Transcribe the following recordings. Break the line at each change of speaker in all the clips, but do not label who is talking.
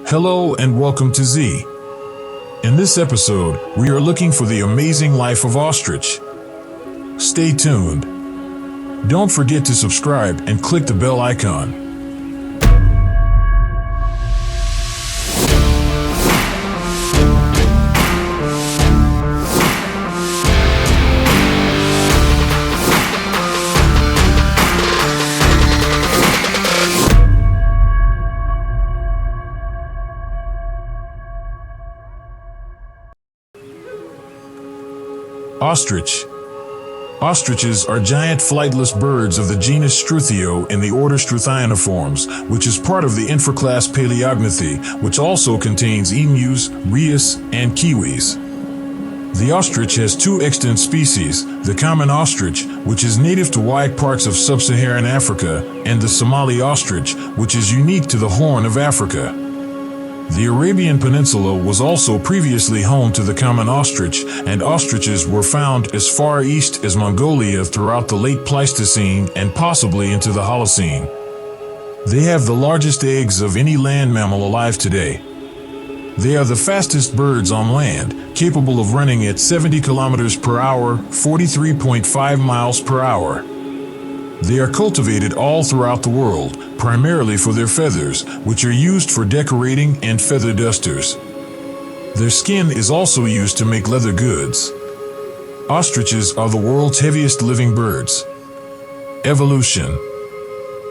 Hello and welcome to Z. In this episode, we are looking for the amazing life of ostrich. Stay tuned. Don't forget to subscribe and click the bell icon. Ostrich. Ostriches are giant flightless birds of the genus Struthio in the order Struthionoformes, which is part of the infraclass Paleognathi, which also contains emus, rheas, and kiwis. The ostrich has two extant species, the common ostrich, which is native to wide parts of sub-Saharan Africa, and the Somali ostrich, which is unique to the Horn of Africa. The Arabian Peninsula was also previously home to the common ostrich, and ostriches were found as far east as Mongolia throughout the late Pleistocene and possibly into the Holocene. They have the largest eggs of any land mammal alive today. They are the fastest birds on land, capable of running at 70 kilometers per hour, 43.5 miles per hour. They are cultivated all throughout the world, primarily for their feathers, which are used for decorating and feather dusters. Their skin is also used to make leather goods. Ostriches are the world's heaviest living birds. Evolution.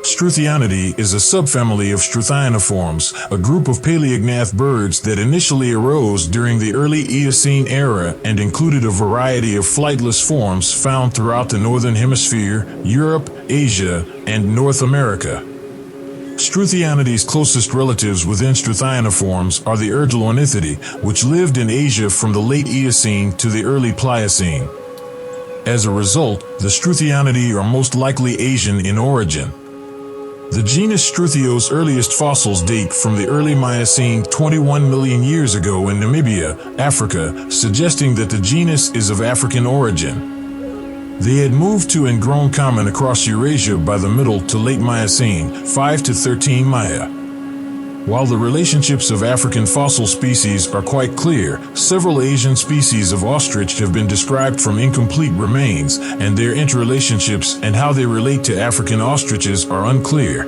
Struthionidea is a subfamily of Struthionoformes, a group of paleognath birds that initially arose during the early Eocene era and included a variety of flightless forms found throughout the Northern Hemisphere, Europe, Asia, and North America. Struthionides's closest relatives within Struthionoformes are the Ergilornithidae, which lived in Asia from the late Eocene to the early Pliocene. As a result, the Struthionidea are most likely Asian in origin. The genus Struthio's earliest fossils date from the early Miocene 21 million years ago in Namibia, Africa, suggesting that the genus is of African origin. They had moved to and grown common across Eurasia by the Middle to Late Miocene, 5 to 13 Maya. While the relationships of African fossil species are quite clear, several Asian species of ostrich have been described from incomplete remains, and their interrelationships and how they relate to African ostriches are unclear.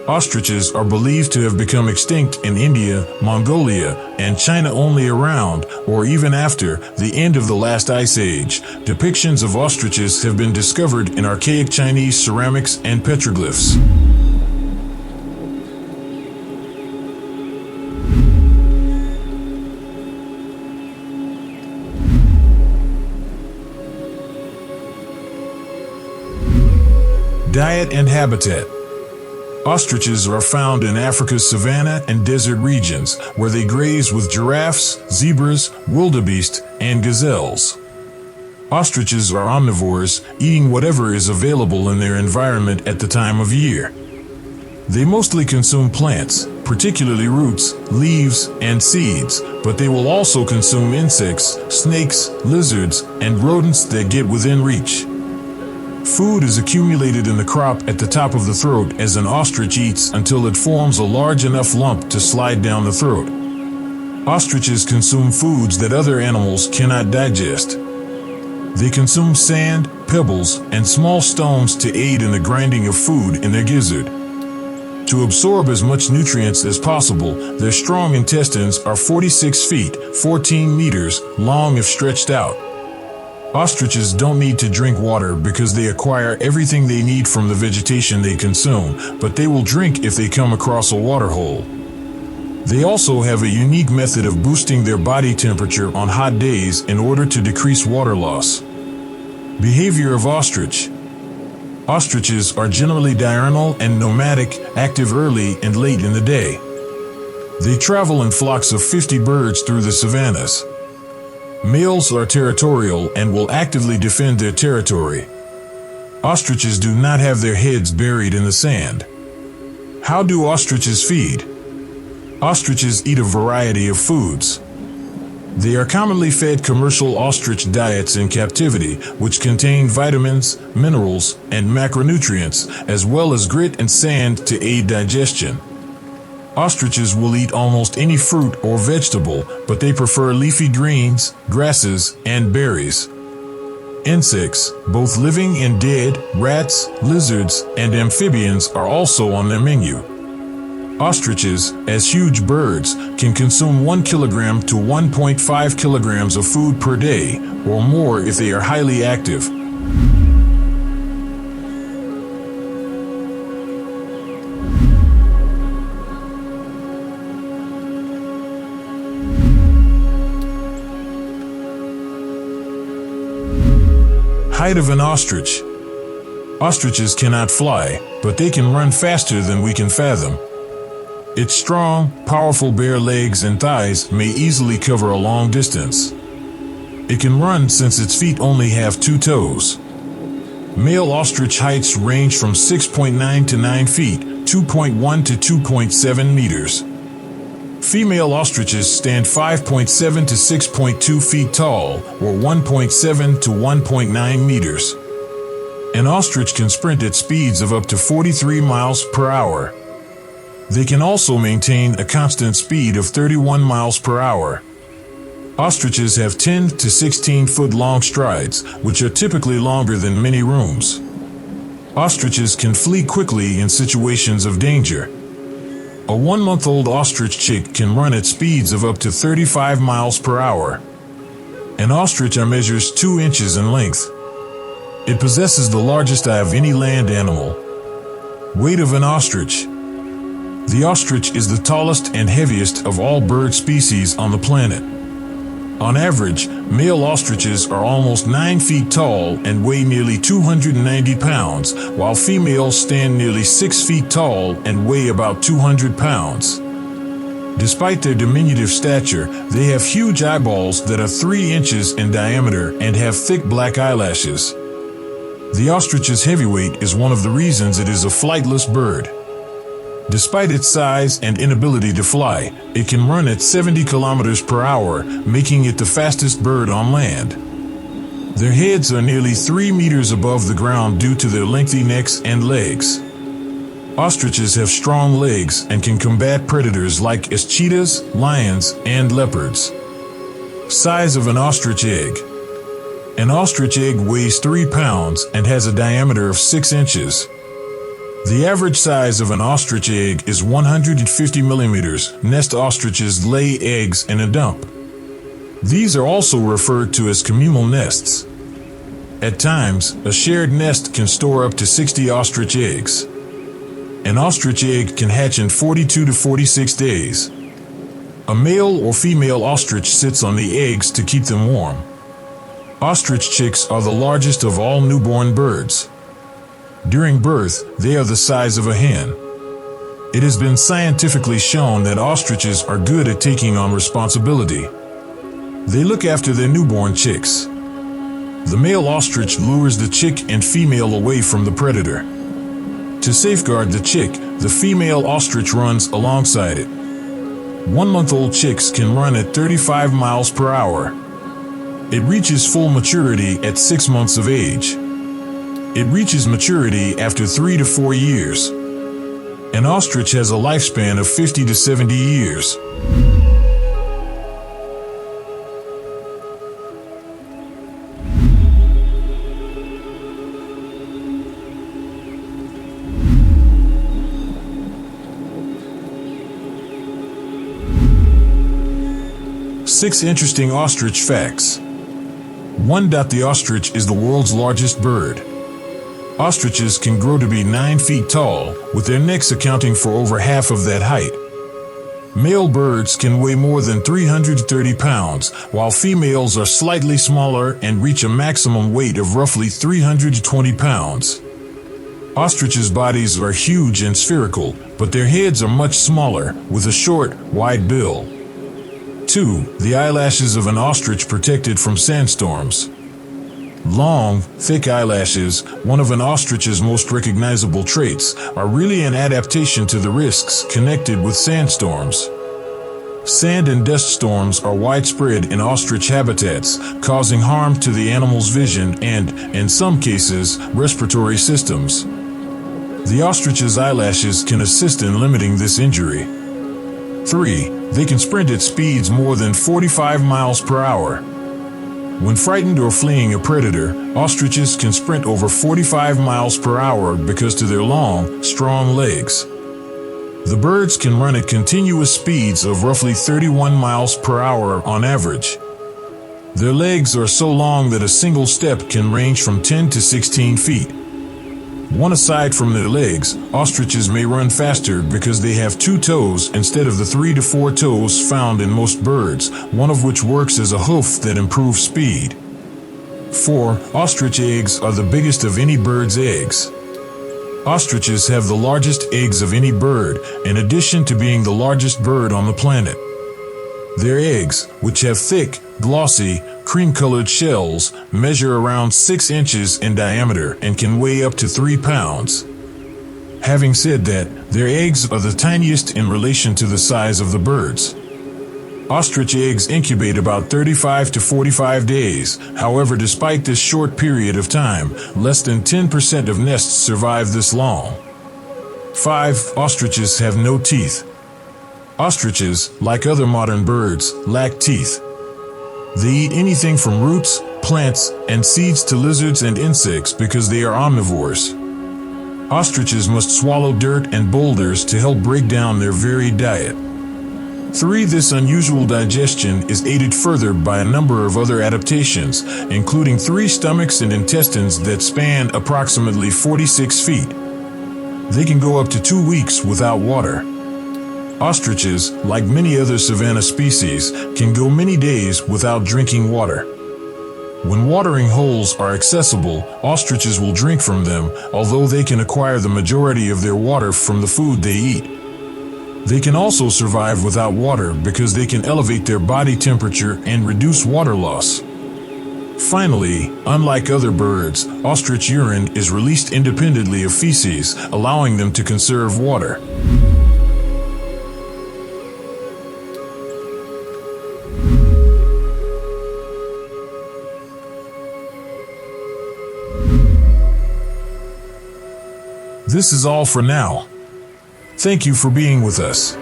Ostriches are believed to have become extinct in India, Mongolia, and China only around, or even after, the end of the last ice age. Depictions of ostriches have been discovered in archaic Chinese ceramics and petroglyphs. Diet and habitat. Ostriches are found in Africa's savanna and desert regions, where they graze with giraffes, zebras, wildebeest, and gazelles. Ostriches are omnivores, eating whatever is available in their environment at the time of year. They mostly consume plants, particularly roots, leaves, and seeds, but they will also consume insects, snakes, lizards, and rodents that get within reach. Food is accumulated in the crop at the top of the throat as an ostrich eats until it forms a large enough lump to slide down the throat. Ostriches consume foods that other animals cannot digest. They consume sand, pebbles, and small stones to aid in the grinding of food in their gizzard. To absorb as much nutrients as possible, their strong intestines are 46 feet, 14 meters, long if stretched out. Ostriches don't need to drink water because they acquire everything they need from the vegetation they consume, but they will drink if they come across a water hole. They also have a unique method of boosting their body temperature on hot days in order to decrease water loss. Behavior of ostrich. Ostriches are generally diurnal and nomadic, active early and late in the day. They travel in flocks of 50 birds through the savannas. Males are territorial and will actively defend their territory. Ostriches do not have their heads buried in the sand. How do ostriches feed? Ostriches eat a variety of foods. They are commonly fed commercial ostrich diets in captivity, which contain vitamins, minerals, and macronutrients, as well as grit and sand to aid digestion. Ostriches will eat almost any fruit or vegetable, but they prefer leafy greens, grasses, and berries. Insects, both living and dead, rats, lizards, and amphibians are also on their menu. Ostriches, as huge birds, can consume 1 kilogram to 1.5 kilograms of food per day, or more if they are highly active. Height of an ostrich. Ostriches cannot fly, but they can run faster than we can fathom. Its strong, powerful bare legs and thighs may easily cover a long distance. It can run since its feet only have 2 toes. Male ostrich heights range from 6.9 to 9 feet, 2.1 to 2.7 meters. Female ostriches stand 5.7 to 6.2 feet tall, or 1.7 to 1.9 meters. An ostrich can sprint at speeds of up to 43 miles per hour. They can also maintain a constant speed of 31 miles per hour. Ostriches have 10 to 16 foot long strides, which are typically longer than many rooms. Ostriches can flee quickly in situations of danger. A 1-month-old ostrich chick can run at speeds of up to 35 miles per hour. An ostrich measures 2 inches in length. It possesses the largest eye of any land animal. Weight of an ostrich. The ostrich is the tallest and heaviest of all bird species on the planet. On average, male ostriches are almost 9 feet tall and weigh nearly 290 pounds, while females stand nearly 6 feet tall and weigh about 200 pounds. Despite their diminutive stature, they have huge eyeballs that are 3 inches in diameter and have thick black eyelashes. The ostrich's heavy weight is one of the reasons it is a flightless bird. Despite its size and inability to fly, it can run at 70 kilometers per hour, making it the fastest bird on land. Their heads are nearly 3 meters above the ground due to their lengthy necks and legs. Ostriches have strong legs and can combat predators like cheetahs, lions, and leopards. Size of an ostrich egg. An ostrich egg weighs 3 pounds and has a diameter of 6 inches. The average size of an ostrich egg is 150 millimeters. Nest ostriches lay eggs in a dump. These are also referred to as communal nests. At times, a shared nest can store up to 60 ostrich eggs. An ostrich egg can hatch in 42 to 46 days. A male or female ostrich sits on the eggs to keep them warm. Ostrich chicks are the largest of all newborn birds. During birth, they are the size of a hen. It has been scientifically shown that ostriches are good at taking on responsibility. They look after their newborn chicks. The male ostrich lures the chick and female away from the predator. To safeguard the chick, the female ostrich runs alongside it. 1-month-old chicks can run at 35 miles per hour. It reaches full maturity at 6 months of age. It reaches maturity after 3 to 4 years. An ostrich has a lifespan of 50 to 70 years. Six interesting ostrich facts. 1. The ostrich is the world's largest bird. Ostriches can grow to be 9 feet tall, with their necks accounting for over half of that height. Male birds can weigh more than 330 pounds, while females are slightly smaller and reach a maximum weight of roughly 320 pounds. Ostriches' bodies are huge and spherical, but their heads are much smaller, with a short, wide bill. 2. The eyelashes of an ostrich protected from sandstorms. Long, thick eyelashes, one of an ostrich's most recognizable traits, are really an adaptation to the risks connected with sandstorms. Sand and dust storms are widespread in ostrich habitats, causing harm to the animal's vision and, in some cases, respiratory systems. The ostrich's eyelashes can assist in limiting this injury. 3. They can sprint at speeds more than 45 miles per hour. When frightened or fleeing a predator, ostriches can sprint over 45 miles per hour because of their long, strong legs. The birds can run at continuous speeds of roughly 31 miles per hour on average. Their legs are so long that a single step can range from 10 to 16 feet. One aside from their legs, ostriches may run faster because they have 2 toes instead of the 3 to 4 toes found in most birds, one of which works as a hoof that improves speed. 4. Ostrich eggs are the biggest of any bird's eggs. Ostriches have the largest eggs of any bird, in addition to being the largest bird on the planet. Their eggs, which have thick, glossy, cream-colored shells, measure around 6 inches in diameter and can weigh up to 3 pounds. Having said that, their eggs are the tiniest in relation to the size of the birds. Ostrich eggs incubate about 35 to 45 days. However, despite this short period of time, less than 10% of nests survive this long. 5. Ostriches have no teeth. Ostriches, like other modern birds, lack teeth. They eat anything from roots, plants, and seeds to lizards and insects because they are omnivores. Ostriches must swallow dirt and boulders to help break down their varied diet. 3. This unusual digestion is aided further by a number of other adaptations, including 3 stomachs and intestines that span approximately 46 feet. They can go up to 2 weeks without water. Ostriches, like many other savanna species, can go many days without drinking water. When watering holes are accessible, ostriches will drink from them, although they can acquire the majority of their water from the food they eat. They can also survive without water because they can elevate their body temperature and reduce water loss. Finally, unlike other birds, ostrich urine is released independently of feces, allowing them to conserve water. This is all for now. Thank you for being with us.